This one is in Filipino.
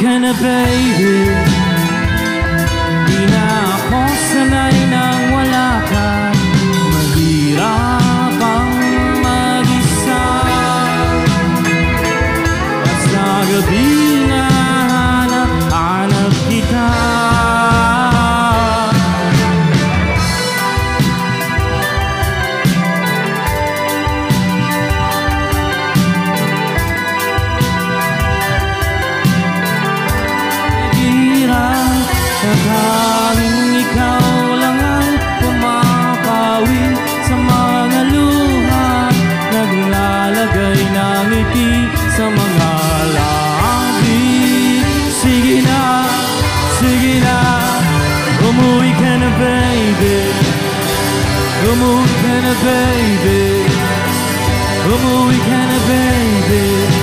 ka na, baby. Di na ako sanay nang wala ka. Mahirap ang mag-isa. At sa gabi na hanap kita. Tanging ikaw lang ang pumapawi sa mga luha, naglalagay ng ngiti sa mga labi. Sige na, umuwi ka na, baby. Umuwi ka na, baby. Umuwi ka na, baby.